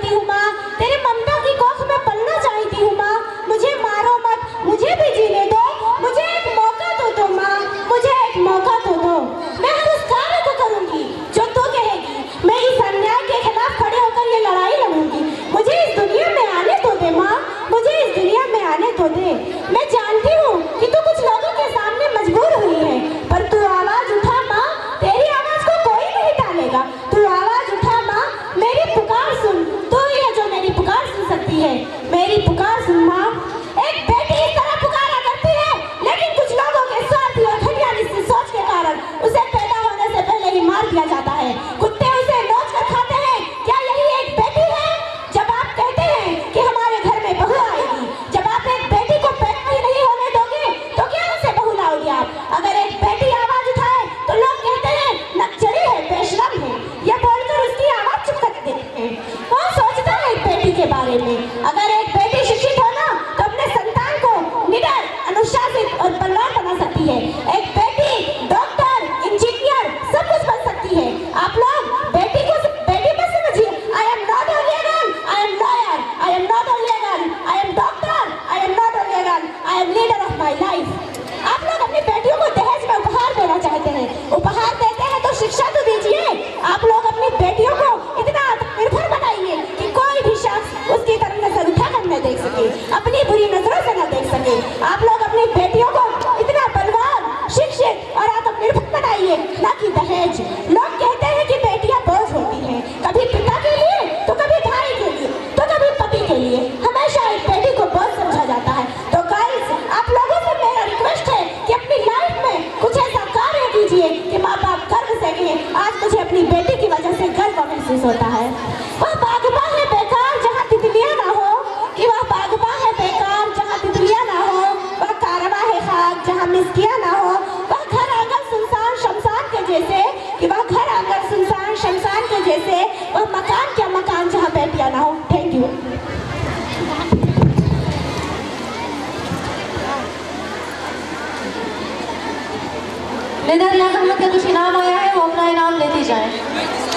करती हूँ माँ, तेरी ममता की कोख में पलना चाहती हूँ माँ। मुझे मारो मत, मुझे भी जीने दो, मुझे एक मौका तो दो माँ, मुझे एक मौका तो दो। मैं हर उस कार्य को करूँगी जो तू कहेगी। मैं इस अन्याय के खिलाफ खड़े होकर ये लड़ाई लड़ूंगी। मुझे इस दुनिया में आने तो दे माँ, मुझे इस दुनिया में आने तो दे। मैं जानती हूँ कि तू कुछ लोगों के सामने मजबूर हुई है, पर तू आवाज उठा माँ, तेरी आवाज को कोई नहीं टालेगा। तू आवाज उठा माँ, मेरी पुकार सुन, तू ही है जो मेरी पुकार सुन सकती है। मेरी पुकार सुन माँ। एक बेटी इस तरह पुकारा करती है, लेकिन कुछ लोगों के स्वार्थी और घटिया सोच के कारण उसे पैदा होने से पहले ही मार दिया जाता है। कुत्ते उसे नोच कर खाते हैं। क्या यही एक बेटी है? जब आप कहते हैं कि हमारे घर में बहू आएगी, जब आप एक बेटी को पैदा ही नहीं होने दोगे तो क्या उसे बहू लाओगे आप? अगर एक बेटी आवाज उठाए तो लोग कहते हैं नक्चरी है, बेशरम है, यह बोलकर उसकी आवाज चुप कर देते हैं। कौन सोचता है एक बेटी के बारे में? अगर एक बेटी शिक्षित हो ना तो अपने संतान को निडर, अनुशासित और बलवान बना सकती है। एक बेटी डॉक्टर, इंजीनियर सब कुछ बन सकती है। आप लोग बेटी को बेटी मत समझिए। I am not only a girl, I am lawyer, I am not only a girl, I am doctor, I am not only a girl, I am leader of my life. आप लोग अपनी बेटियों को दहेज में उपहार देना चाहते हैं। उपहार देते हैं तो शिक्षा तो दीजिए। आप लोग अपनी बेटियों को इतना आत्मनिर्भर बनाइए कि कोई भी शख्स उसकी तरफ नजर उठाकर न देख सके, अपनी बुरी नजरों से न देख सके। आप लोग अपनी बेटियों को इतना बलवान, शिक्षित और आत्मनिर्भर बनाइए, न कि दहेज। लोग कहते हैं कि बेटियां बोझ होती हैं, कभी पिता के लिए तो कभी भाई के लिए तो कभी पति के लिए। हमेशा एक बेटी को बोझ समझा जाता है। तो गाइस, आप लोगों से मेरा रिक्वेस्ट है कि अपनी लाइफ में कुछ ऐसा कार्य कीजिए कि माँ बाप गर्व से कहें आज मुझे अपनी बेटी की वजह से गर्व महसूस होता है। वह बागबा है बेकार जहाँ तितलियां ना हो, कि वह बागबा है बेकार जहाँ तितलियां ना हो, वह कारवा है खाक जहाँ मिस्कियां ना हो, वह घर आंगन सुनसान शमशान के जैसे, कि वह घर आंगन सुनसान शमशान के जैसे, वह मकान क्या मकान जहाँ बेटियां ना हो। Thank you. इधर यहाँ हम लोग का कुछ इनाम आया है, वो अपना इनाम लेते जाएं।